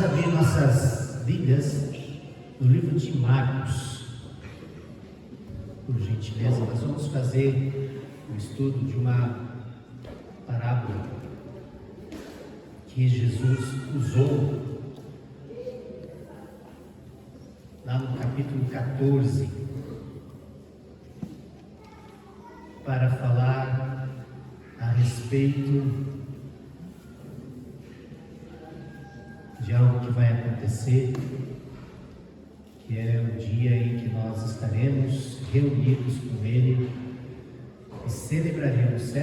Vamos abrir nossas Bíblias no livro de Marcos. Por gentileza, nós vamos fazer um estudo de uma parábola que Jesus usou lá no capítulo 14 para falar a respeito de algo que vai acontecer, que é o dia em que nós estaremos reunidos com Ele e celebraremos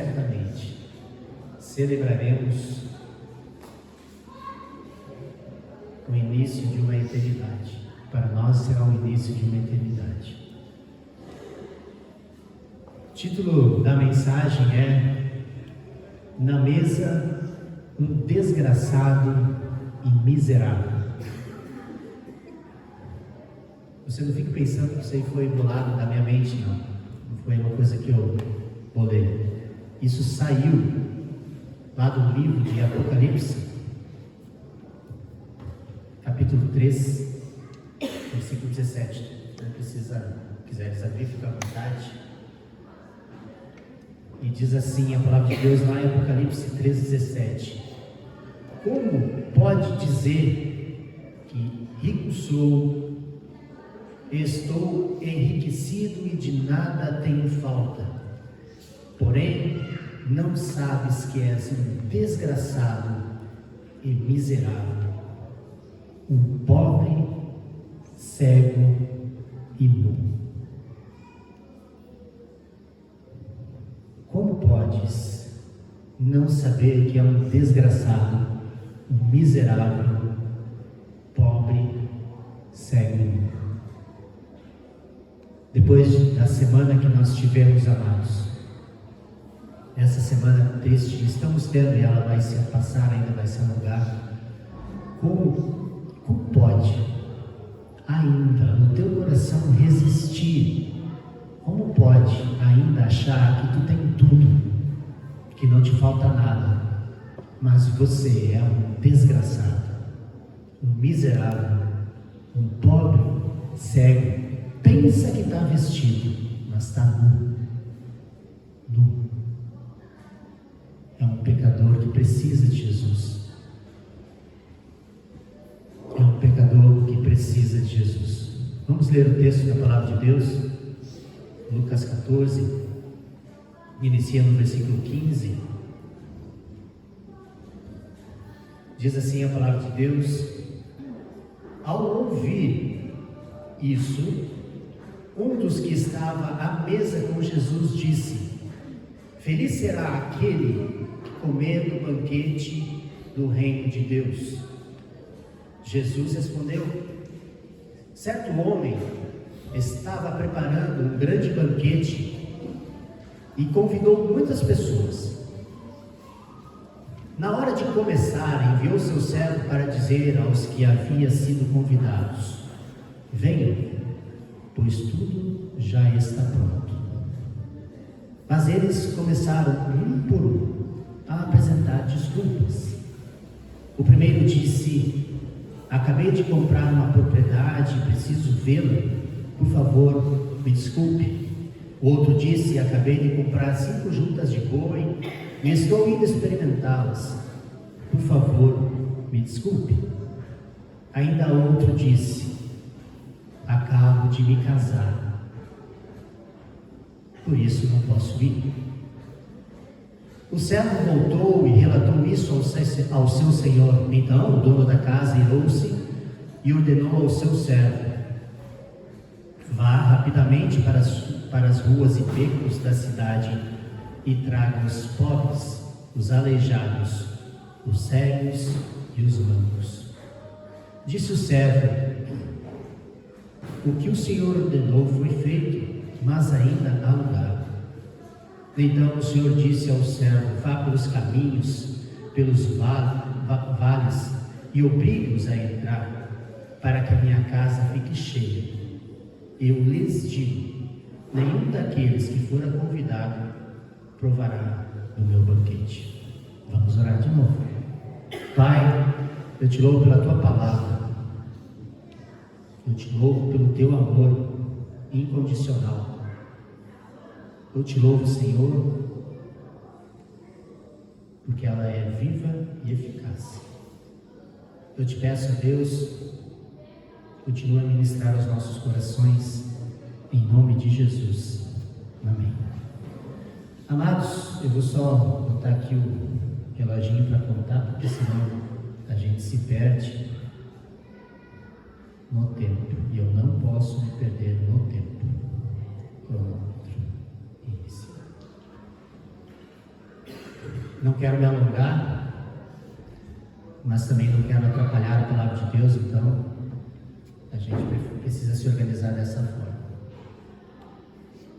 o início de uma eternidade. Para nós será o início de uma eternidade. O título da mensagem é: Na mesa, um desgraçado e miserável. Você não fica pensando que isso aí foi bolado da minha mente, não. Não foi uma coisa que eu bolei. Isso saiu lá do livro de Apocalipse, capítulo 3, versículo 17. Não precisa, quiser abrir, fica à vontade. E diz assim a palavra de Deus lá em Apocalipse 3,17: Como pode dizer que rico sou, estou enriquecido e de nada tenho falta, porém não sabes que és um desgraçado e miserável, um pobre, cego e nu? Como podes não saber que é um desgraçado, um miserável, pobre, cego e nu? Depois da semana que nós tivemos, amados, essa semana triste estamos tendo, e ela vai se passar, ainda vai se alongar. Como pode ainda no teu coração resistir? Como pode ainda achar que tu tem tudo, que não te falta nada, mas você é um desgraçado, um miserável, um pobre, cego? Pensa que está vestido, mas está nu. É um pecador que precisa de Jesus. É um pecador que precisa de Jesus. Vamos ler o texto da palavra de Deus, Lucas 14, inicia no versículo 15. Diz assim a palavra de Deus: Ao ouvir isso, um dos que estava à mesa com Jesus disse: Feliz será aquele que comer do banquete do reino de Deus. Jesus respondeu: Certo homem estava preparando um grande banquete e convidou muitas pessoas. Na hora de começar, enviou seu servo para dizer aos que haviam sido convidados: Venham, pois tudo já está pronto. Mas eles começaram um por um a apresentar desculpas. O primeiro disse: Acabei de comprar uma propriedade, preciso vê-la, por favor, me desculpe. O outro disse: Acabei de comprar 5 juntas de boi e estou indo experimentá-las, por favor, me desculpe. Ainda outro disse: Acabo de me casar, por isso não posso ir. O servo voltou e relatou isso ao seu senhor. Então o dono da casa irou-se e ordenou ao seu servo: Vá rapidamente para as ruas e becos da cidade e traga os pobres, os aleijados, os cegos e os mancos. Disse o servo: O que o Senhor ordenou foi feito, mas ainda há lugar. Então o Senhor disse ao servo: Vá pelos caminhos, pelos vales, e obrigue-os a entrar, para que a minha casa fique cheia. Eu lhes digo: nenhum daqueles que fora convidado provará do meu banquete. Vamos orar de novo. Pai, Eu te louvo pela tua palavra. Eu te louvo pelo teu amor incondicional. Eu te louvo, Senhor, porque ela é viva e eficaz. Eu te peço, Deus, continua a ministrar aos nossos corações, em nome de Jesus. Amém. Amados, eu vou só botar aqui o reloginho para contar, porque senão a gente se perde no tempo, e eu não posso me perder no tempo. Cronômetro inicial. Não quero me alongar, mas também não quero atrapalhar a palavra de Deus, então a gente precisa se organizar dessa forma.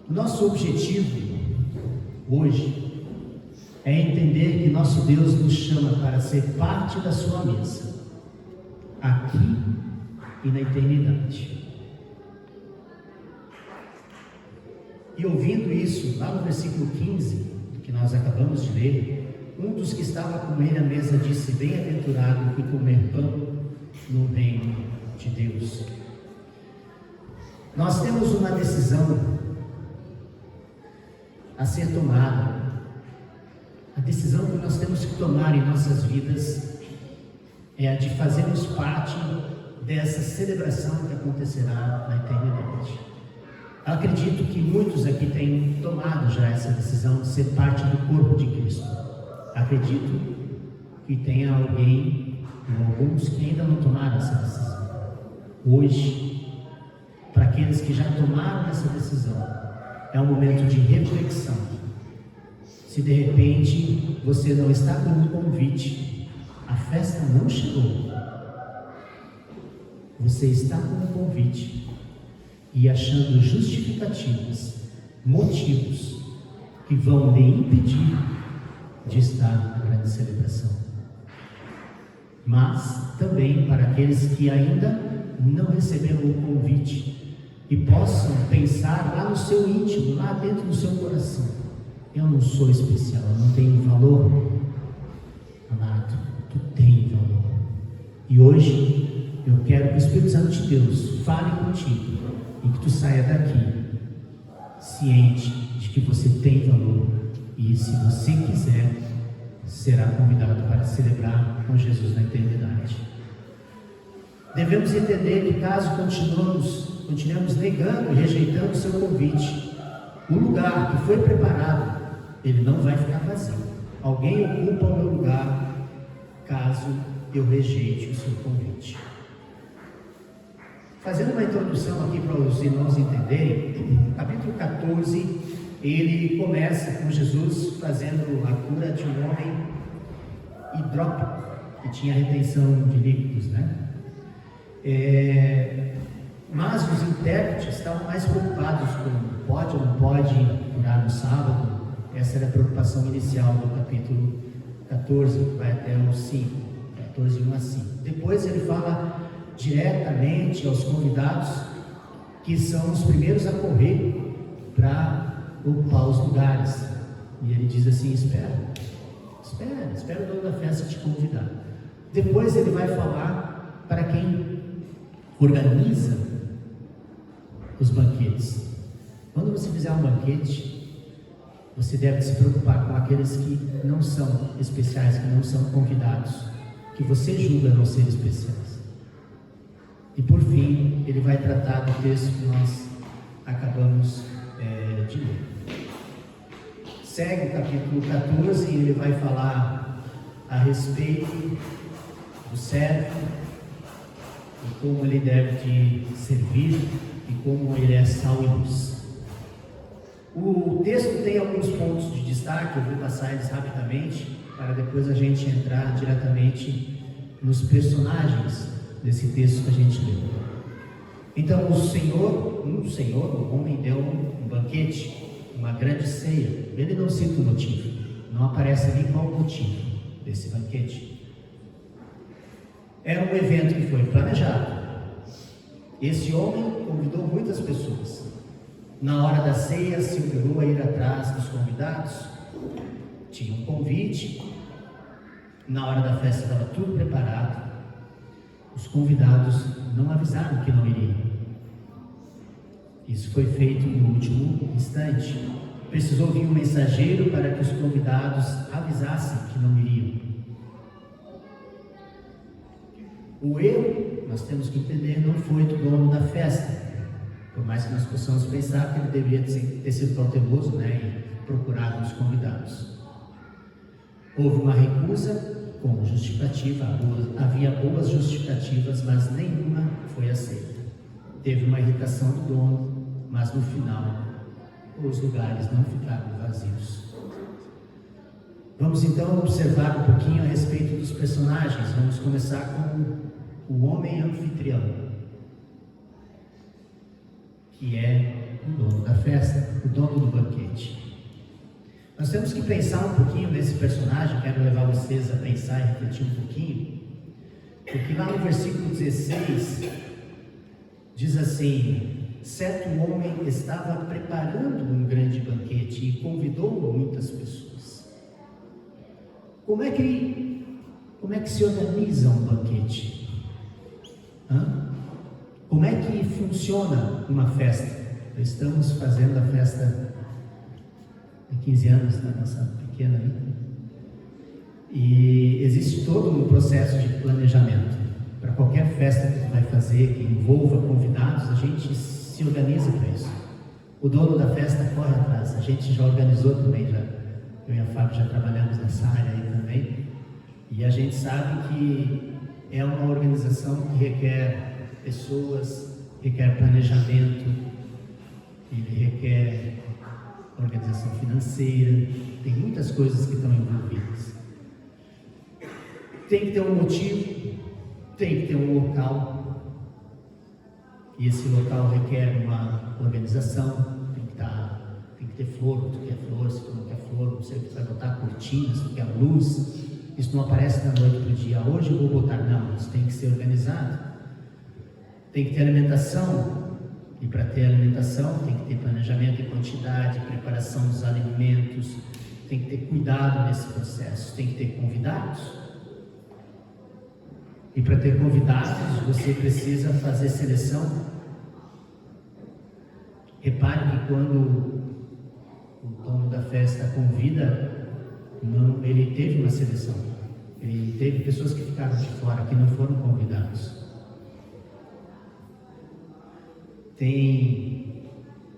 O nosso objetivo hoje é entender que nosso Deus nos chama para ser parte da sua mesa, aqui e na eternidade. E ouvindo isso, lá no versículo 15, que nós acabamos de ler, um dos que estava com ele à mesa disse: bem-aventurado que comer pão no reino de Deus. Nós temos uma decisão a ser tomada. A decisão que nós temos que tomar em nossas vidas é a de fazermos parte dessa celebração que acontecerá na eternidade. Eu acredito que muitos aqui têm tomado já essa decisão de ser parte do corpo de Cristo. Acredito que tenha alguém, ou alguns, que ainda não tomaram essa decisão. Hoje, para aqueles que já tomaram essa decisão, é um momento de reflexão. Se de repente você não está com um convite, a festa não chegou, você está com um convite e achando justificativas, motivos que vão lhe impedir de estar na grande celebração. Mas também para aqueles que ainda não receberam o convite e possam pensar lá no seu íntimo, lá dentro do seu coração: eu não sou especial, eu não tenho valor. Amado, tu tens valor. E hoje eu quero que o Espírito Santo de Deus fale contigo e que tu saia daqui ciente de que você tem valor, e se você quiser, será convidado para celebrar com Jesus na eternidade. Devemos entender que caso continuemos negando e rejeitando o seu convite, o lugar que foi preparado, ele não vai ficar vazio. Alguém ocupa o meu lugar caso eu rejeite o seu convite. Fazendo uma introdução aqui para os irmãos entenderem, o capítulo 14, ele começa com Jesus fazendo a cura de um homem hidrópico, que tinha retenção de líquidos, né? Mas os intérpretes estavam mais preocupados com pode ou não pode curar no sábado. Essa era a preocupação inicial do capítulo 14, que vai até o 5, 14, 1 a 5. Depois ele fala diretamente aos convidados, que são os primeiros a correr para ocupar os lugares. E ele diz assim: espera o dono da festa te convidar. Depois ele vai falar para quem organiza os banquetes. Quando você fizer um banquete, você deve se preocupar com aqueles que não são especiais, que não são convidados, que você julga não ser especiais. E por fim, ele vai tratar do texto que nós acabamos de ler. Segue o capítulo 14 e ele vai falar a respeito do servo e como ele deve de servir e como ele é sal e luz. O texto tem alguns pontos de destaque, eu vou passar eles rapidamente para depois a gente entrar diretamente nos personagens desse texto que a gente leu. Então um homem deu um banquete, uma grande ceia. Ele não cita o motivo, não aparece nem qual o motivo desse banquete. Era um evento que foi planejado. Esse homem convidou muitas pessoas. Na hora da ceia se obrigou a ir atrás dos convidados, tinha um convite. Na hora da festa estava tudo preparado. convidados não avisaram que não iriam. Isso foi feito no último instante. Precisou vir um mensageiro para que os convidados avisassem que não iriam. O erro, nós temos que entender, não foi do dono da festa. Por mais que nós possamos pensar que ele deveria ter sido cauteloso, e procurado os convidados. Houve uma recusa com justificativa, havia boas justificativas, mas nenhuma foi aceita. Teve uma irritação do dono, mas no final os lugares não ficaram vazios. Vamos então observar um pouquinho a respeito dos personagens. Vamos começar com o homem anfitrião, que é o dono da festa, o dono do banquete. Nós temos que pensar um pouquinho nesse personagem. Quero levar vocês a pensar e refletir um pouquinho, porque lá no versículo 16 diz assim: certo homem estava preparando um grande banquete e convidou muitas pessoas. Como é que se organiza um banquete? Como é que funciona uma festa? Estamos fazendo a festa de 15 anos da nossa pequena vida. E existe todo um processo de planejamento. Para qualquer festa que você vai fazer, que envolva convidados, a gente se organiza para isso. O dono da festa corre atrás. A gente já organizou também, eu e a Fábio já trabalhamos nessa área aí também. E a gente sabe que é uma organização que requer pessoas, requer planejamento, ele requer organização financeira, tem muitas coisas que estão envolvidas. Tem que ter um motivo, tem que ter um local, e esse local requer uma organização. Tem que ter flor, tu quer flor, se tu não quer flor, não sei o que tu vai botar, cortina, se tu quer luz. Isso não aparece da noite para o dia. Hoje eu vou botar, não, isso tem que ser organizado. Tem que ter alimentação. E para ter alimentação tem que ter planejamento e quantidade, preparação dos alimentos, tem que ter cuidado nesse processo, tem que ter convidados. E para ter convidados você precisa fazer seleção. Repare que quando o dono da festa convida, ele teve uma seleção. Ele teve pessoas que ficaram de fora, que não foram convidados. Tem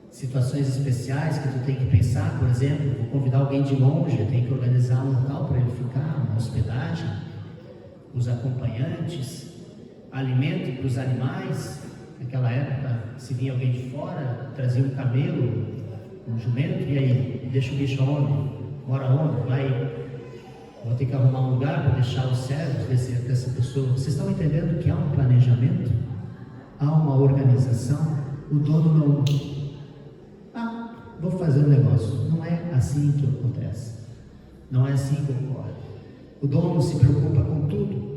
situações especiais que tu tem que pensar. Por exemplo, vou convidar alguém de longe, tem que organizar um local para ele ficar, uma hospedagem, os acompanhantes, alimento para os animais. Naquela época, se vinha alguém de fora, trazia um camelo, um jumento, e aí, deixa o bicho onde? Mora onde? Vou ter que arrumar um lugar para deixar os servos dessa pessoa. Vocês estão entendendo que há um planejamento? Há uma organização? O dono não... vou fazer um negócio. Não é assim que acontece. Não é assim que ocorre. O dono se preocupa com tudo.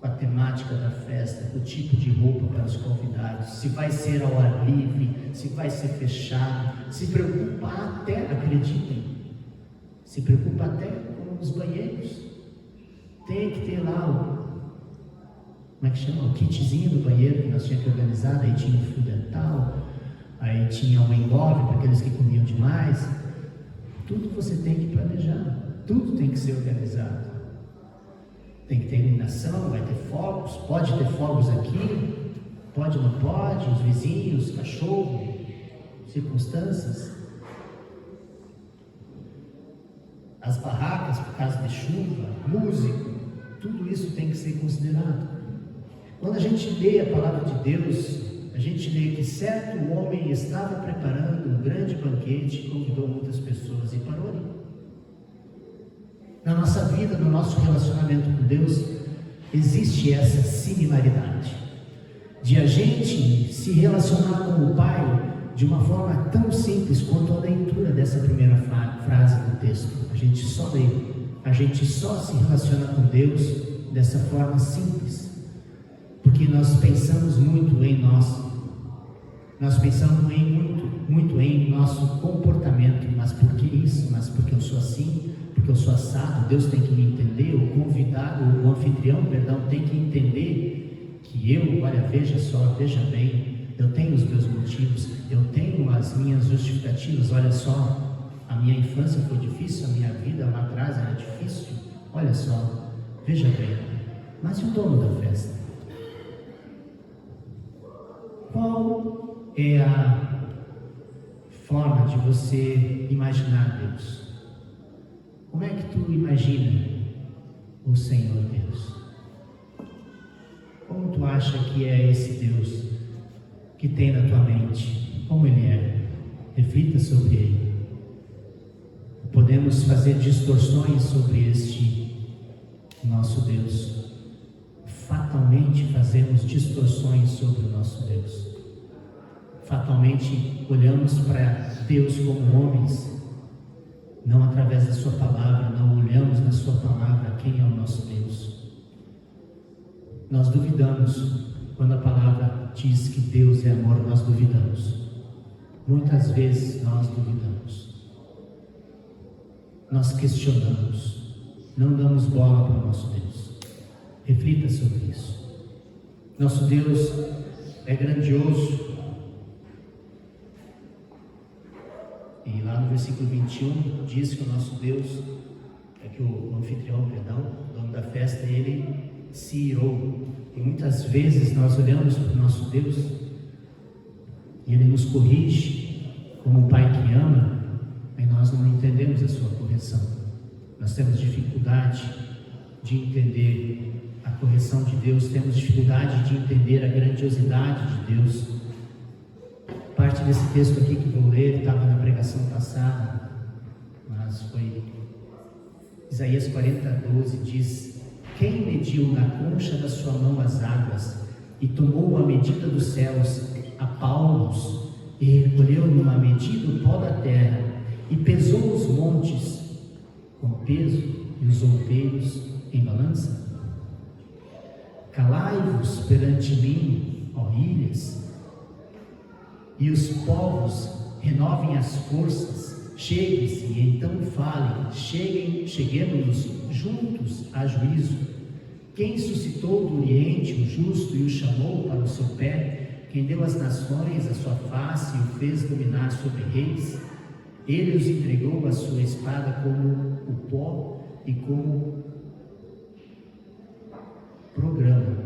Com a temática da festa, com o tipo de roupa para os convidados, se vai ser ao ar livre, se vai ser fechado. Se preocupa até, acreditem, se preocupa até com os banheiros. Tem que ter lá o kitzinho do banheiro que nós tínhamos que organizar. Aí tinha o fio dental, aí tinha um engove para aqueles que comiam demais. Tudo você tem que planejar, tudo tem que ser organizado. Tem que ter iluminação, vai ter fogos, pode ter fogos aqui, pode ou não pode, os vizinhos, cachorro, circunstâncias. As barracas por causa de chuva, músico, tudo isso tem que ser considerado. Quando a gente lê a palavra de Deus, a gente lê que certo homem estava preparando um grande banquete e convidou muitas pessoas e parou ali. Na nossa vida, no nosso relacionamento com Deus, existe essa similaridade de a gente se relacionar com o Pai de uma forma tão simples quanto a leitura dessa primeira frase do texto. A gente só lê, a gente só se relaciona com Deus dessa forma simples, porque nós pensamos muito em nós pensamos muito em nosso comportamento. Mas por que isso? Mas porque eu sou assim? Porque eu sou assado? Deus tem que me entender, o anfitrião, tem que entender veja só, veja bem, eu tenho os meus motivos, eu tenho as minhas justificativas, olha só, a minha infância foi difícil, a minha vida lá atrás era difícil, olha só, veja bem, mas e o dono da festa? Qual é a forma de você imaginar Deus? Como é que tu imagina o Senhor Deus? Como tu acha que é esse Deus que tem na tua mente? Como Ele é? Reflita sobre Ele. Podemos fazer distorções sobre este nosso Deus. Fatalmente fazemos distorções sobre o nosso Deus. Fatalmente olhamos para Deus como homens, não através da sua palavra, não olhamos na sua palavra quem é o nosso Deus. Nós duvidamos quando a palavra diz que Deus é amor, nós duvidamos. Muitas vezes nós duvidamos. Nós questionamos, não damos bola para o nosso Deus. Reflita sobre isso. Nosso Deus é grandioso. E lá no versículo 21 diz que o nosso Deus, que o anfitrião, o dono da festa, ele se irou. E muitas vezes nós olhamos para o nosso Deus e Ele nos corrige como um pai que ama, e nós não entendemos a sua correção. Nós temos dificuldade de entender a correção de Deus, temos dificuldade de entender a grandiosidade de Deus. Parte desse texto aqui que vou ler estava na pregação passada, mas foi Isaías 40:12, diz: quem mediu na concha da sua mão as águas e tomou a medida dos céus a palmos e recolheu numa medida o pó da terra e pesou os montes com peso e os outeiros em balança? Calai-vos perante mim, ó ilhas, e os povos renovem as forças, cheguem-se e então falem, cheguemos juntos a juízo. Quem suscitou do Oriente o justo e o chamou para o seu pé? Quem deu às nações a sua face e o fez dominar sobre reis? Ele os entregou a sua espada como o pó e como programa,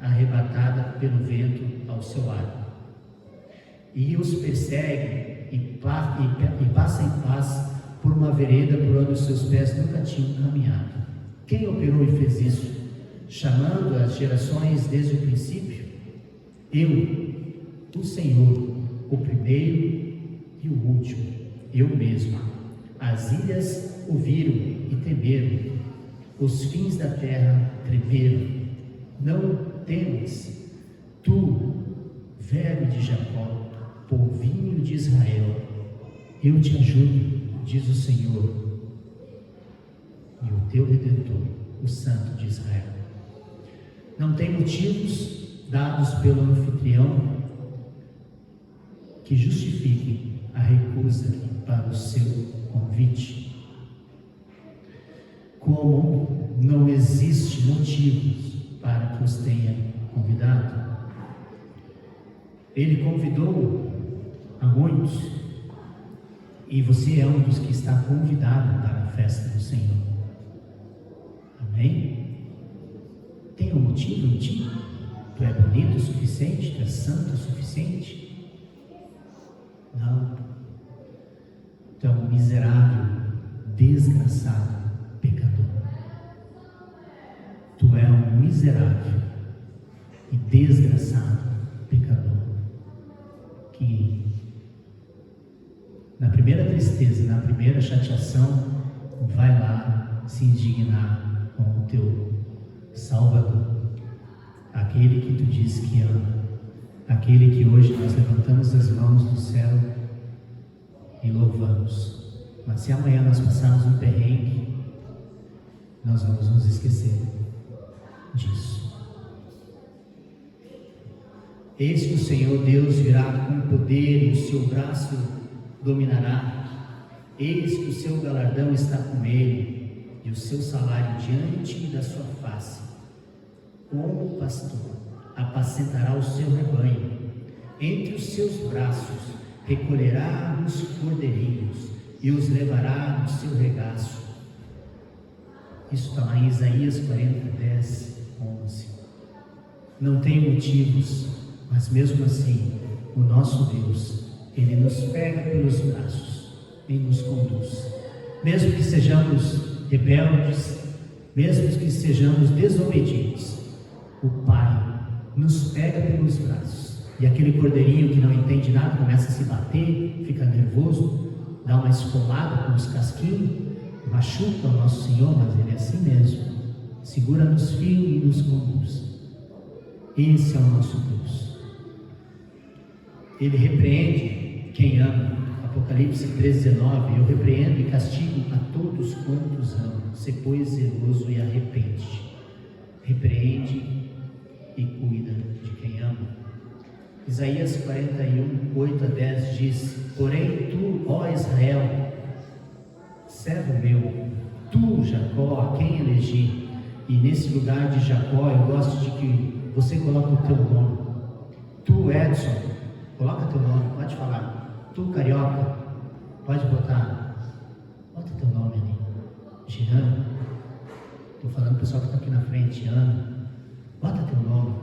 arrebatada pelo vento ao seu lado. E os persegue e passa em paz por uma vereda por onde os seus pés nunca tinham caminhado. Quem operou e fez isso, chamando as gerações desde o princípio? Eu, o Senhor, o primeiro e o último, eu mesmo. As ilhas ouviram e temeram, os fins da terra tremeram. Não temas, tu, verme de Jacó, povinho de Israel, eu te ajudo, diz o Senhor, e o teu Redentor, o Santo de Israel. Não tem motivos dados pelo anfitrião que justifiquem a recusa para o seu convite. Como não existe motivos para que os tenha convidado. Ele convidou a muitos, e você é um dos que está convidado para a festa do Senhor. Amém? Tem um motivo em ti? Tu é bonito o suficiente? Tu é santo o suficiente? Não. Tu é um miserável, desgraçado pecador. Tu é um miserável e desgraçado pecador que na primeira tristeza, na primeira chateação, vai lá se indignar com o teu Salvador, aquele que tu diz que ama, aquele que hoje nós levantamos as mãos do céu e louvamos. Mas se amanhã nós passarmos um perrengue, nós vamos nos esquecer disso. Eis que o Senhor Deus virá com poder e o seu braço dominará. Eis que o seu galardão está com ele e o seu salário diante da sua face. Como pastor apacentará o seu rebanho. Entre os seus braços recolherá os cordeirinhos e os levará no seu regaço. Isso está lá em Isaías 40, 10, 11. Não tem motivos, mas mesmo assim, o nosso Deus, Ele nos pega pelos braços e nos conduz. Mesmo que sejamos rebeldes, mesmo que sejamos desobedientes, o Pai nos pega pelos braços. E aquele cordeirinho que não entende nada começa a se bater, fica nervoso, dá uma esfolada com os casquinhos, machuca o nosso Senhor, mas Ele é assim mesmo. Segura-nos firme e nos conduz. Esse é o nosso Deus. Ele repreende quem ama. Apocalipse 13:19, eu repreendo e castigo a todos quantos amam. Sê, pois, zeloso e arrepende. Repreende e cuida de quem ama. Isaías 41, 8 a 10 diz: porém tu, ó Israel, servo meu, tu, Jacó, a quem elegi, e nesse lugar de Jacó eu gosto de que você coloque o teu nome. Tu, Edson, coloca teu nome, pode falar. Tu, Carioca, pode botar. Bota teu nome ali. Jean, estou falando pro pessoal que está aqui na frente. Ana, bota teu nome.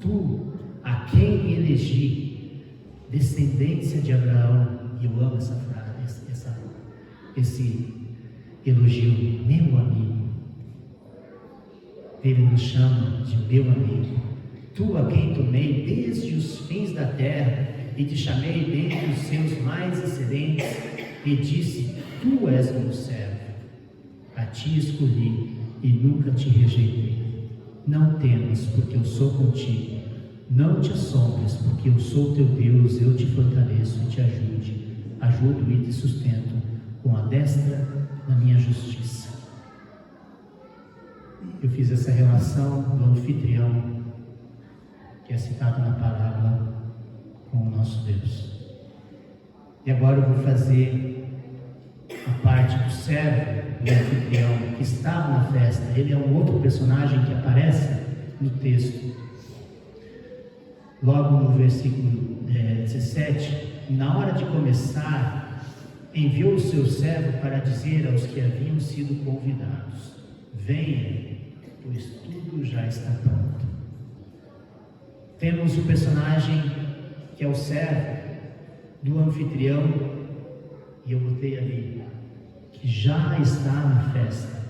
Tu, a quem elegi, descendência de Abraão. E eu amo essa frase, esse elogio. Meu amigo. Ele nos chama de meu amigo. Tu, a quem tomei desde os fins da terra e te chamei dentre os seus mais excelentes, e disse: tu és meu servo, a ti escolhi e nunca te rejeitei. Não temas, porque eu sou contigo. Não te assombres, porque eu sou teu Deus. Eu te fortaleço e te ajudo e te sustento com a destra da minha justiça. Eu fiz essa relação do anfitrião, que é citado na parábola, com o nosso Deus. E agora eu vou fazer a parte do servo, do anfitrião, que estava na festa. Ele é um outro personagem que aparece no texto. Logo no versículo 17, na hora de começar, enviou o seu servo para dizer aos que haviam sido convidados: venham, pois tudo já está pronto. Temos o personagem que é o servo do anfitrião, e eu botei ali, que já está na festa.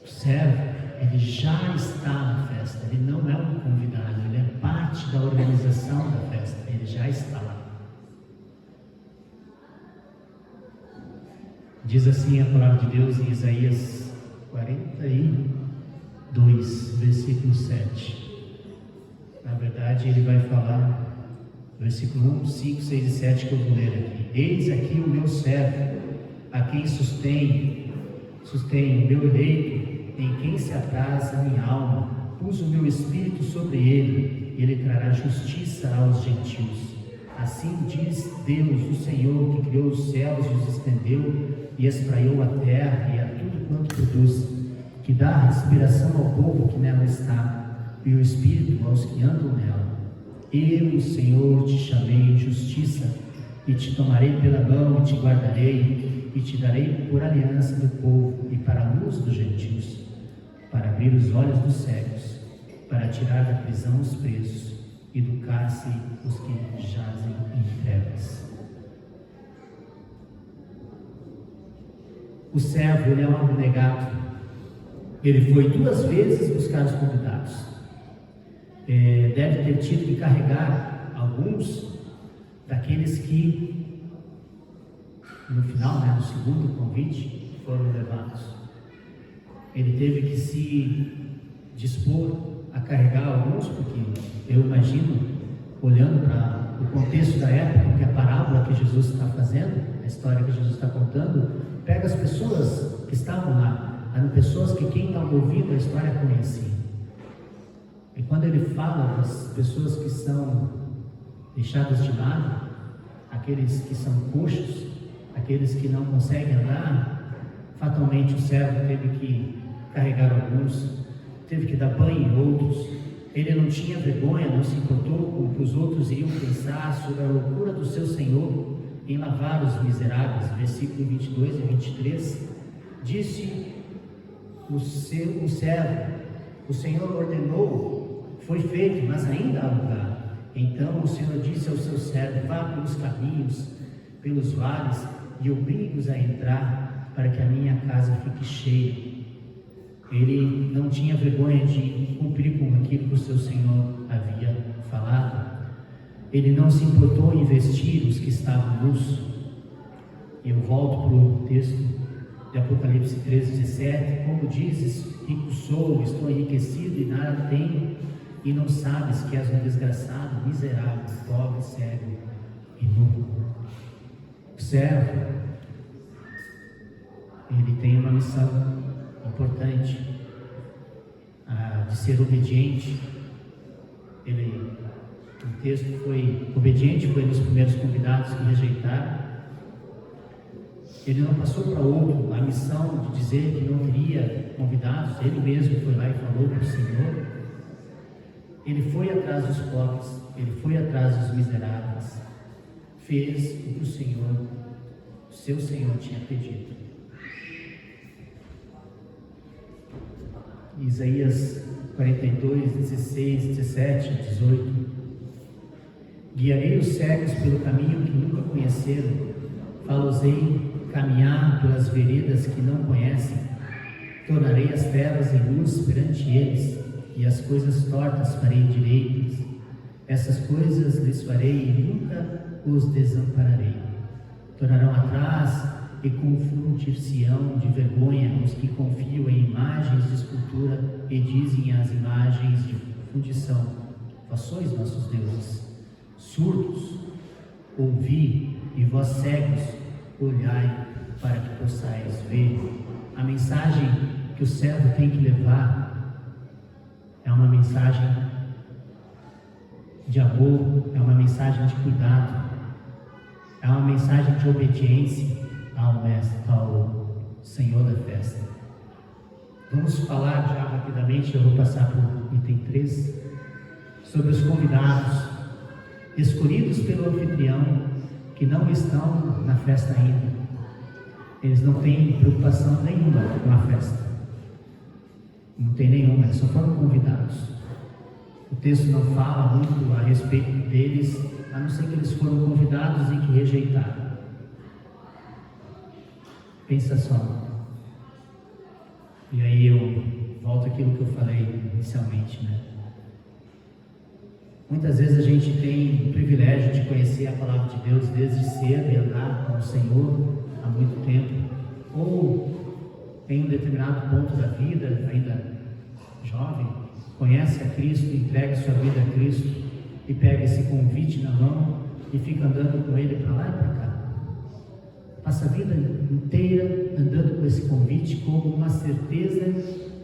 O servo, ele já está na festa, ele não é um convidado, ele é parte da organização da festa, ele já está lá. Diz assim a palavra de Deus em Isaías 42, versículo 7. Na verdade, ele vai falar, versículo 1, 5, 6 e 7, que eu vou ler aqui. Eis aqui o meu servo, a quem sustém o meu eleito, em quem se apraz a minha alma. Pus o meu espírito sobre ele trará justiça aos gentios. Assim diz Deus, o Senhor, que criou os céus e os estendeu, e espraiou a terra e a tudo quanto produz, que dá respiração ao povo que nela está, e o espírito aos que andam nela. Eu, o Senhor, te chamei em justiça, e te tomarei pela mão, e te guardarei, e te darei por aliança do povo, e para a luz dos gentios, para abrir os olhos dos cegos, para tirar da prisão os presos, e do cárcere os que jazem em trevas. O servo, ele é um abnegado. Ele foi 2 vezes buscar os convidados. Deve ter tido que carregar alguns daqueles que, no final, no segundo convite, foram levados. Ele teve que se dispor a carregar alguns, porque eu imagino, olhando para o contexto da época, que a parábola que Jesus está fazendo, a história que Jesus está contando, pega as pessoas que estavam lá, eram pessoas que quem estava ouvindo a história conhecia. E quando ele fala das pessoas que são deixadas de lado, aqueles que são coxos, aqueles que não conseguem andar, fatalmente o servo teve que carregar alguns, teve que dar banho em outros, Ele não tinha vergonha, não se importou com o que os outros iriam pensar sobre a loucura do seu Senhor em lavar os miseráveis. Versículo 22 e 23. Disse o servo: o Senhor ordenou, foi feito, mas ainda há lugar. Então o Senhor disse ao seu servo: vá pelos caminhos, pelos vales, e obrigue-os a entrar, para que a minha casa fique cheia. Ele não tinha vergonha de cumprir com aquilo que o seu Senhor havia falado. Ele não se importou em vestir os que estavam nus. E eu volto para o texto de Apocalipse 13:17. Como dizes: rico sou, estou enriquecido e nada tenho, e não sabes que és um desgraçado, miserável, pobre, cego e nu. O servo, ele tem uma missão importante, de ser obediente. O texto foi obediente, foi um dos primeiros convidados que rejeitaram. Ele não passou para outro a missão de dizer que não teria convidados. Ele mesmo foi lá e falou para o Senhor. Ele foi atrás dos pobres, ele foi atrás dos miseráveis, fez o que o seu Senhor tinha pedido. Isaías 42, 16, 17, 18. Guiarei os cegos pelo caminho que nunca conheceram, fá-los-ei caminhar pelas veredas que não conhecem, tornarei as trevas em luz perante eles, e as coisas tortas farei direitas. Essas coisas lhes farei e nunca os desampararei. Tornarão atrás e confundir-se-ão de vergonha os que confiam em imagens de escultura e dizem às imagens de fundição: vós sois nossos deuses. Surdos, ouvi, e vós cegos, olhai para que possais ver. A mensagem que o servo tem que levar é uma mensagem de amor, é uma mensagem de cuidado, é uma mensagem de obediência ao Senhor da festa. Vamos falar já rapidamente, eu vou passar para o item 3, sobre os convidados escolhidos pelo anfitrião, que não estão na festa ainda. Eles não têm preocupação nenhuma com a festa, não tem nenhuma, eles só foram convidados. O texto não fala muito a respeito deles, a não ser que eles foram convidados e que rejeitaram. Pensa só. E aí eu volto àquilo que eu falei inicialmente, né? Muitas vezes a gente tem o privilégio de conhecer a palavra de Deus desde cedo e andar com o Senhor há muito tempo, ou em um determinado ponto da vida, ainda jovem, conhece a Cristo, entrega sua vida a Cristo e pega esse convite na mão e fica andando com Ele para lá e para cá. Passa a vida inteira andando com esse convite como uma certeza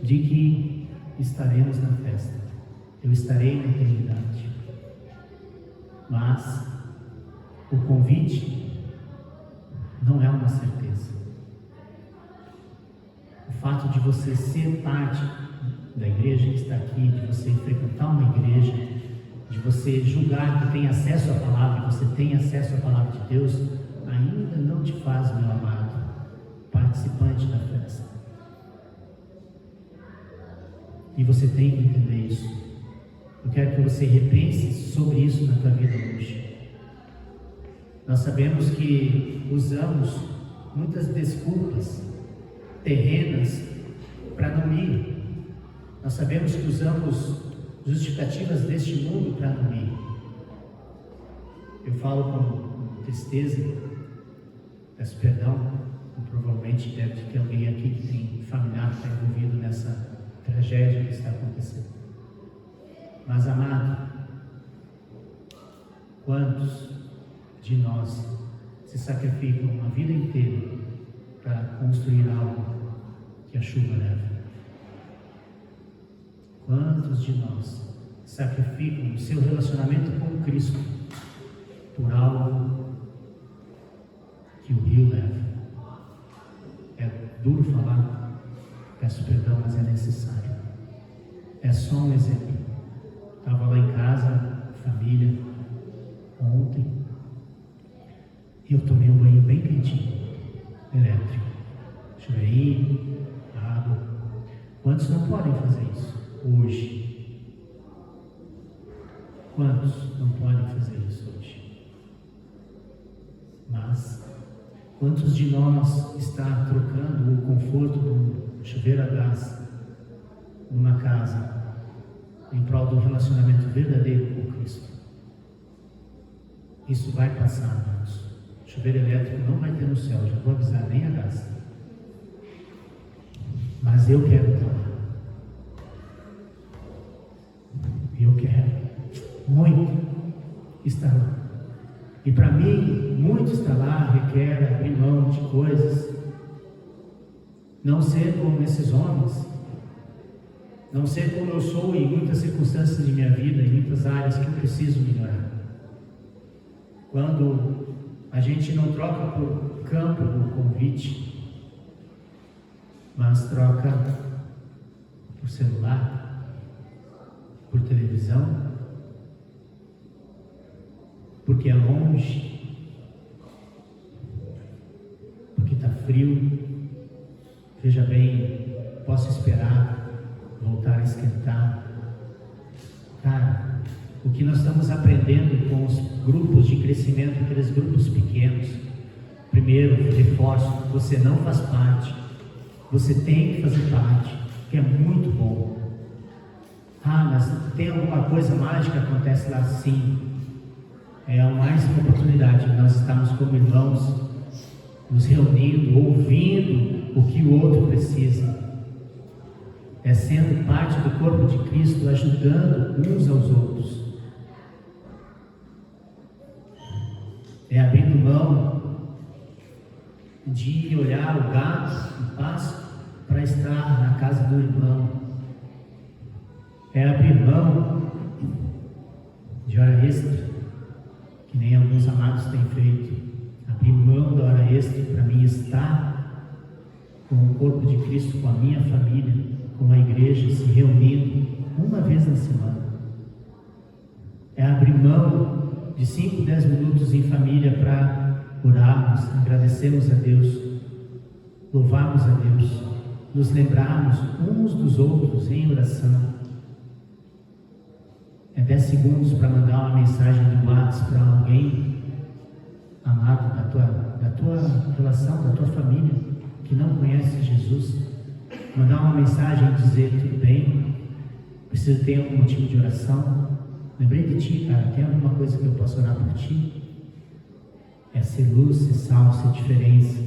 de que estaremos na festa. Eu estarei na eternidade. Mas o convite não é uma certeza. O fato de você ser parte da igreja que está aqui, de você frequentar uma igreja, de você julgar que tem acesso à palavra, que você tem acesso à palavra de Deus, ainda não te faz, meu amado, participante da festa. E você tem que entender isso. Eu quero que você repense sobre isso na tua vida hoje. Nós sabemos que usamos muitas desculpas terrenas para não ir. Nós sabemos que usamos justificativas deste mundo para não ir. Eu falo com tristeza, peço perdão, provavelmente deve ter alguém aqui que tem familiar que está envolvido nessa tragédia que está acontecendo. Mas, amado, quantos de nós se sacrificam uma vida inteira para construir algo que a chuva leva? Quantos de nós sacrificam o seu relacionamento com Cristo por algo que o rio leva? É duro falar, peço perdão, mas é necessário. É só um exemplo. E eu tomei um banho bem quentinho, elétrico. Chuveirinho, água. Quantos não podem fazer isso hoje? Quantos não podem fazer isso hoje? Mas quantos de nós está trocando o conforto do chuveiro a gás numa casa em prol do relacionamento verdadeiro com Cristo? Isso vai passar, irmãos. Chuveiro elétrico não vai ter no céu, já vou avisar, nem a gás. Mas eu quero estar lá. Eu quero muito estar lá. E para mim, muito estar lá requer abrir mão de coisas, não ser como esses homens, não ser como eu sou em muitas circunstâncias de minha vida, em muitas áreas que eu preciso melhorar. Quando a gente não troca por campo o convite, mas troca por celular, por televisão, porque é longe, porque está frio. Veja bem, posso esperar voltar a esquentar. Cara, o que nós estamos aprendendo com os grupos de crescimento, aqueles grupos pequenos, primeiro, reforço, você não faz parte, você tem que fazer parte, que é muito bom. Mas tem alguma coisa mágica que acontece lá? Sim. É mais uma oportunidade de nós estarmos como irmãos, nos reunindo, ouvindo o que o outro precisa. É sendo parte do corpo de Cristo, ajudando uns aos outros. É abrindo mão de olhar o gado, o pasto, para estar na casa do irmão. É abrir mão de hora extra, que nem alguns amados têm feito. Abrir mão da hora extra para mim estar com o corpo de Cristo, com a minha família, com a igreja, se reunindo uma vez na semana. É abrir mão de 5, 10 minutos em família para orarmos, agradecermos a Deus, louvarmos a Deus, nos lembrarmos uns dos outros em oração. É 10 segundos para mandar uma mensagem de WhatsApp para alguém amado da tua relação, da tua família, que não conhece Jesus. Mandar uma mensagem e dizer: tudo bem, preciso ter algum motivo de oração, lembrei de ti, cara, tem alguma coisa que eu posso orar por ti? É ser luz, ser sal, ser diferença.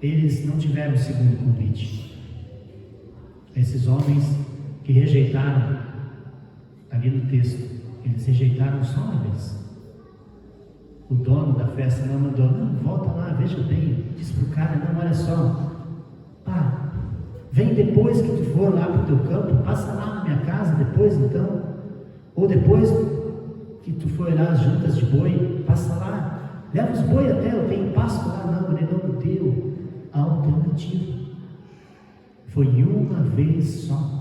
Eles não tiveram o segundo convite. Esses homens que rejeitaram, ali no texto, eles rejeitaram só uma vez. O dono da festa não mandou: não, volta lá, veja bem, diz pro cara: não, olha só, pá, vem depois que tu for lá pro teu campo, passa lá na minha casa depois então, ou depois que tu for olhar as juntas de boi, passa lá, leva os boi até, eu tenho pasto lá. Não, ele não deu a alternativa. Foi uma vez só.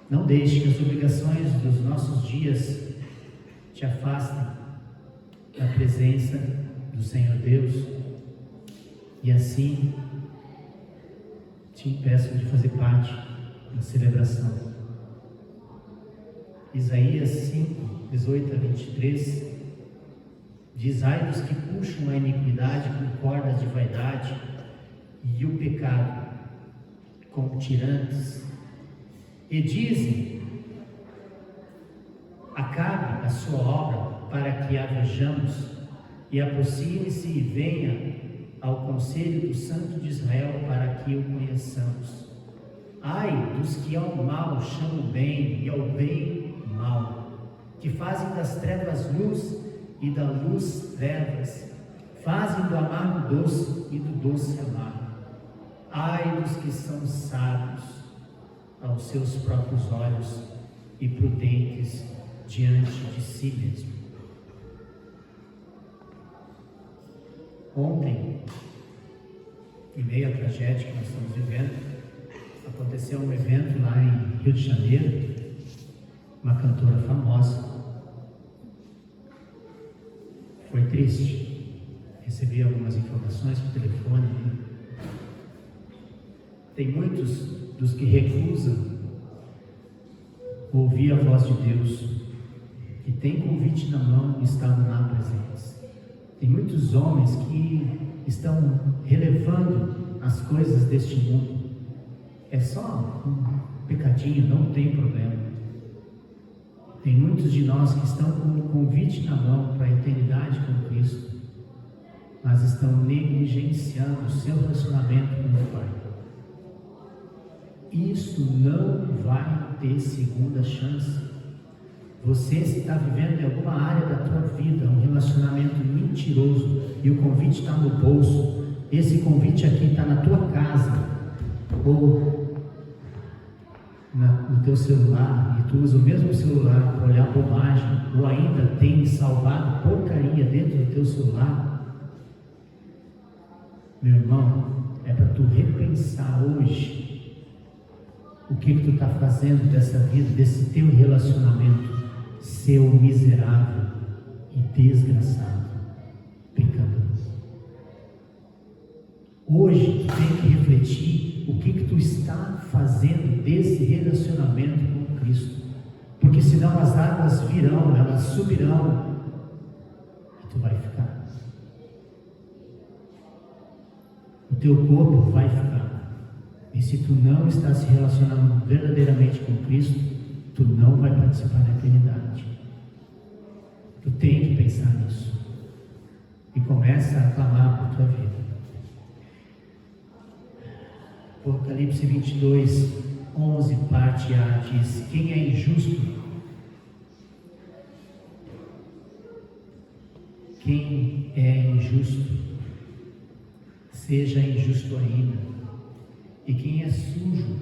Não deixe que as obrigações dos nossos dias te afastem da presença do Senhor Deus, e assim te impeçam de fazer parte da celebração. Isaías 5, 18 a 23 diz: ai dos que puxam a iniquidade com cordas de vaidade e o pecado com tirantes, e dizem: acabe a sua obra para que a vejamos, e aproxime-se e venha ao conselho do Santo de Israel para que o conheçamos. Ai dos que ao mal chamam bem e ao bem mal, que fazem das trevas luz e da luz trevas, fazem do amargo doce e do doce amargo. Ai dos que são sábios aos seus próprios olhos e prudentes diante de si mesmo. Ontem, em meio à tragédia que nós estamos vivendo, aconteceu um evento lá em Rio de Janeiro. Uma cantora famosa Foi triste. Recebi algumas informações por telefone. Tem muitos dos que recusam ouvir a voz de Deus, que tem convite na mão e estavam lá presentes. Tem muitos homens que estão relevando as coisas deste mundo. É só um pecadinho, não tem problema. Tem muitos de nós que estão com o convite na mão para a eternidade com Cristo, mas estão negligenciando o seu relacionamento com o Pai. Isso não vai ter segunda chance. Você, se está vivendo em alguma área da tua vida um relacionamento mentiroso e o convite está no bolso, esse convite aqui está na tua casa ou no teu celular, e tu usa o mesmo celular para olhar bobagem, ou ainda tem salvado porcaria dentro do teu celular, meu irmão, é para tu repensar hoje o que tu está fazendo dessa vida, desse teu relacionamento, seu miserável e desgraçado pecador. Hoje tu tem que refletir o que tu está fazendo desse relacionamento com Cristo, porque senão as águas virão, elas subirão e tu vai ficar. O teu corpo vai ficar. E se tu não está se relacionando verdadeiramente com Cristo, tu não vai participar da eternidade. Tu tem que pensar nisso. E começa a clamar por tua vida. Apocalipse 22, 11, parte A, diz: quem é injusto, quem é injusto, seja injusto ainda. E quem é sujo,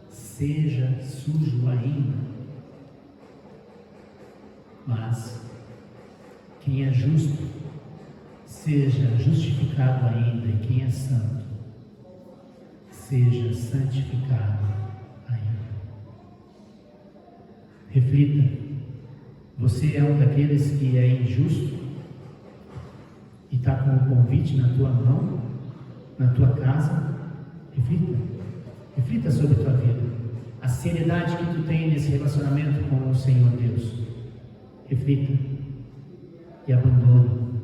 seja sujo ainda. Mas quem é justo, seja justificado ainda. E quem é santo, seja santificado ainda. Reflita: você é um daqueles que é injusto e está com o convite na tua mão, na tua casa? Reflita sobre a tua vida, a seriedade que tu tem nesse relacionamento com o Senhor Deus. Reflita e abandone.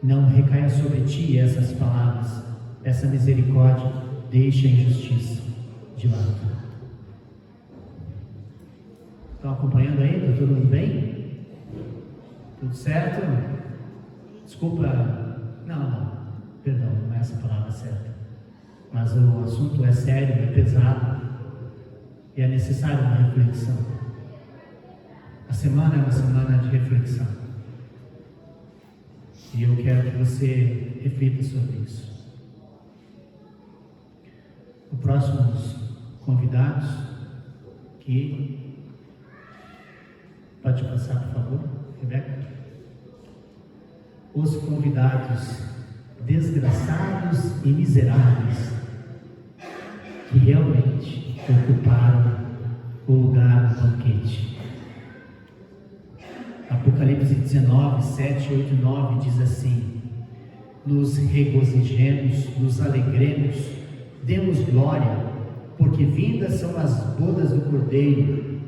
Não recaia sobre ti essas palavras, essa misericórdia. Deixe a injustiça de lado. Estão acompanhando aí? Está todo mundo bem? Tudo certo? Desculpa, perdão, não é essa palavra certa. Mas o assunto é sério, é pesado e é necessário uma reflexão. A semana é uma semana de reflexão e eu quero que você reflita sobre isso. Os próximos convidados que pode passar, por favor, Rebeca. Os convidados desgraçados e miseráveis que realmente ocuparam o lugar do banquete. Apocalipse 19, 7, 8 e 9 diz assim: nos regozijemos, nos alegremos, demos glória, porque vindas são as bodas do Cordeiro.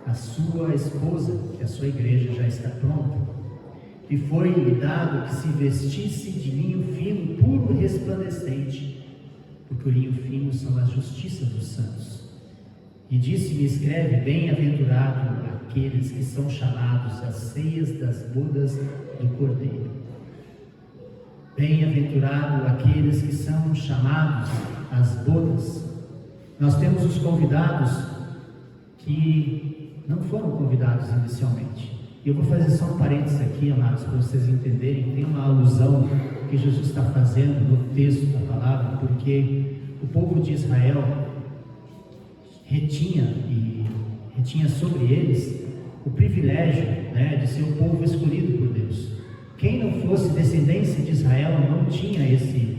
A sua esposa, que a sua igreja, já está pronta, e foi-lhe dado que se vestisse de linho fino, puro e resplandecente, porque o linho fino são as justiças dos santos. E disse-me: escreve, bem-aventurado aqueles que são chamados às ceias das bodas do Cordeiro. Bem-aventurado aqueles que são chamados às bodas. Nós temos os convidados que não foram convidados inicialmente. E eu vou fazer só um parênteses aqui, amados, para vocês entenderem. Tem uma alusão que Jesus está fazendo no texto da palavra, porque o povo de Israel retinha sobre eles o privilégio, de ser um povo escolhido por Deus. Quem não fosse descendência de Israel não tinha esse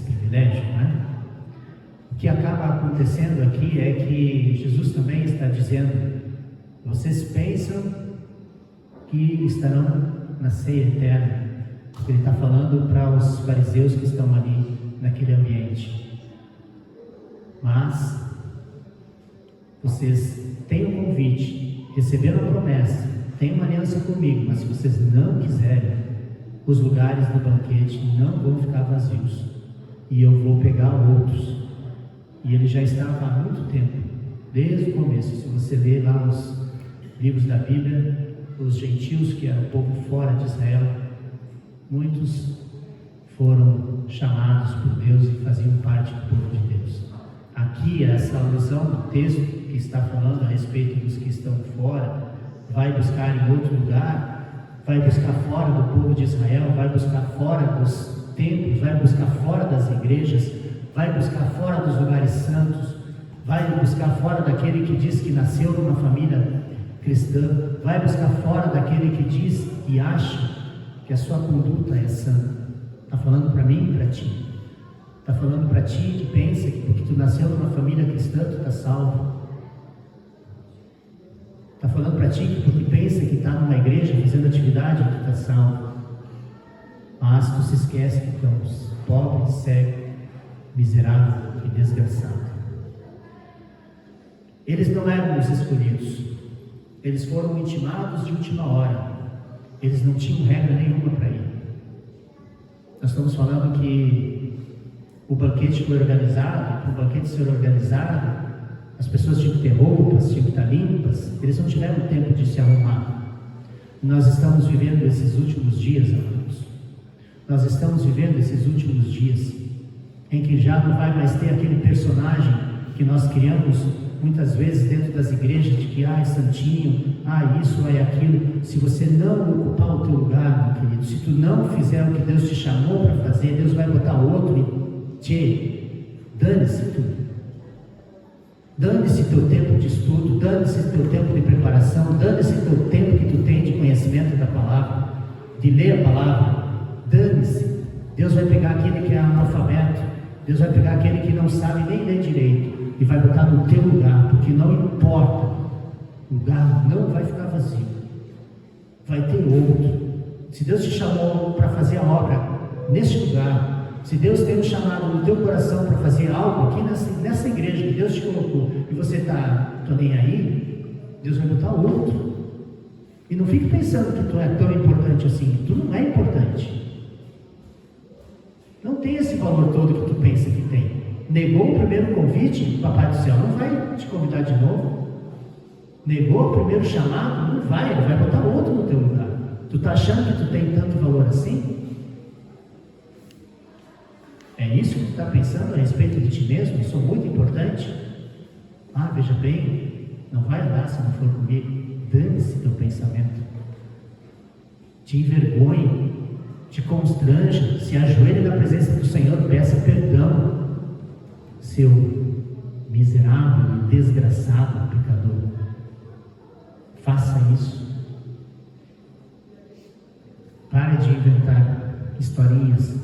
privilégio, O que acaba acontecendo aqui é que Jesus também está dizendo: vocês pensam que estarão na ceia eterna. Ele está falando para os fariseus que estão ali naquele ambiente. Mas vocês têm um convite, receberam a promessa, têm uma aliança comigo, mas se vocês não quiserem, os lugares do banquete não vão ficar vazios, e eu vou pegar outros. E ele já estava há muito tempo, desde o começo. Se você ler lá os livros da Bíblia, os gentios, que eram o povo fora de Israel, muitos foram chamados por Deus e faziam parte do povo de Deus. Aqui, essa alusão do texto que está falando a respeito dos que estão fora, vai buscar em outro lugar, vai buscar fora do povo de Israel, vai buscar fora dos templos, vai buscar fora das igrejas, vai buscar fora dos lugares santos, vai buscar fora daquele que diz que nasceu numa família cristã, vai buscar fora daquele que diz e acha que a sua conduta é santa. Está falando para mim e para ti. Está falando para ti que pensa que porque tu nasceu numa família cristã, tu está salvo. Está falando para ti que porque pensa que está numa igreja fazendo atividade, tu está salvo. Mas tu se esquece que tu és pobre, cego, miserável e desgraçado. Eles não eram os escolhidos. Eles foram intimados de última hora. Eles não tinham regra nenhuma para ir. Nós estamos falando que o banquete foi organizado. Para o banquete ser organizado, as pessoas tinham que ter roupas, tinham que estar limpas. Eles não tiveram tempo de se arrumar. Nós estamos vivendo esses últimos dias, amados. Nós estamos vivendo esses últimos dias em que já não vai mais ter aquele personagem que nós criamos muitas vezes dentro das igrejas, de que é santinho, isso, aquilo. Se você não ocupar o teu lugar, meu querido, se tu não fizer o que Deus te chamou para fazer, Deus vai botar outro e dane-se tu. Dane-se teu tempo de estudo, dane-se teu tempo de preparação, dane-se teu tempo que tu tem de conhecimento da palavra, de ler a palavra, dane-se. Deus vai pegar aquele que é analfabeto, Deus vai pegar aquele que não sabe nem ler direito, e vai botar no teu lugar, porque não importa, o lugar não vai ficar vazio, vai ter outro. Se Deus te chamou para fazer a obra neste lugar, se Deus tem um chamado no teu coração para fazer algo aqui nessa igreja que Deus te colocou, e você está nem aí, Deus vai botar outro. E não fique pensando que tu é tão importante assim. Tu não é importante. Não tem esse valor todo que tu pensa que tem. Negou o primeiro convite, o Papai do Céu não vai te convidar de novo. Negou o primeiro chamado, não vai, ele vai botar outro no teu lugar. Tu está achando que tu tem tanto valor assim? É isso que tu está pensando a respeito de ti mesmo? Eu sou muito importante? Veja bem, não vai andar se não for comigo. Dane-se teu pensamento. Te envergonhe, te constranja, se ajoelhe na presença do Senhor, peça perdão. Seu miserável e desgraçado pecador, faça isso. Pare de inventar historinhas,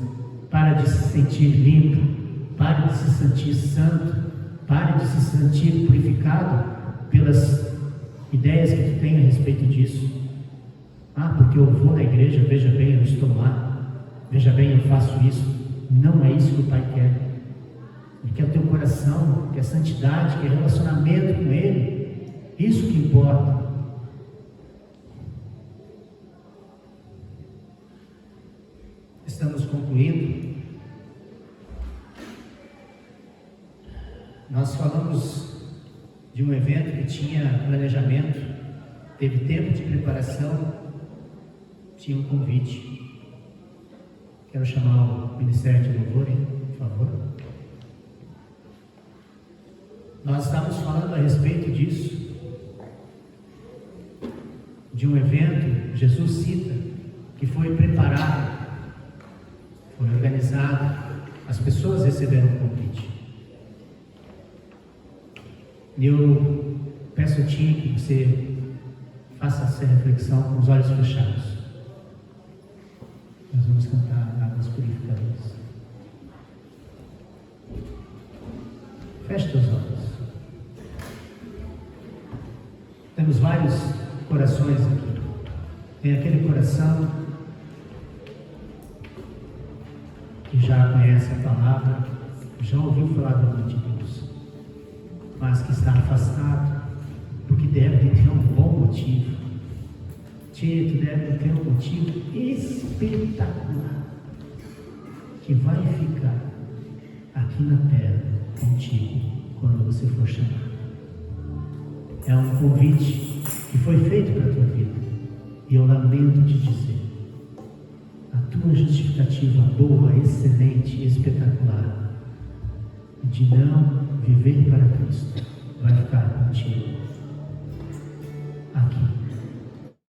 pare de se sentir limpo, pare de se sentir santo, pare de se sentir purificado pelas ideias que tu tem a respeito disso. Porque eu vou na igreja, veja bem, eu estou lá, veja bem, eu faço isso. Não é isso que o Pai quer. Ele quer o teu coração, quer santidade, quer relacionamento com Ele. Isso que importa. Estamos concluindo. Nós falamos de um evento que tinha planejamento, teve tempo de preparação, tinha um convite. Quero chamar o Ministério de Louvor, por favor. Nós estamos falando a respeito disso, de um evento, Jesus cita, que foi preparado, foi organizado, as pessoas receberam o convite. E eu peço a ti que você faça essa reflexão com os olhos fechados. Nós vamos cantar águas purificadoras. Feche teus olhos. Temos vários corações aqui. Tem aquele coração que já conhece a palavra, já ouviu falar do amor de Deus, mas que está afastado, porque deve ter um bom motivo. Tito deve ter um motivo espetacular, que vai ficar aqui na terra contigo quando você for chamado. É um convite que foi feito para a tua vida, e eu lamento te dizer, a tua justificativa boa, excelente, espetacular, de não viver para Cristo, vai ficar contigo aqui.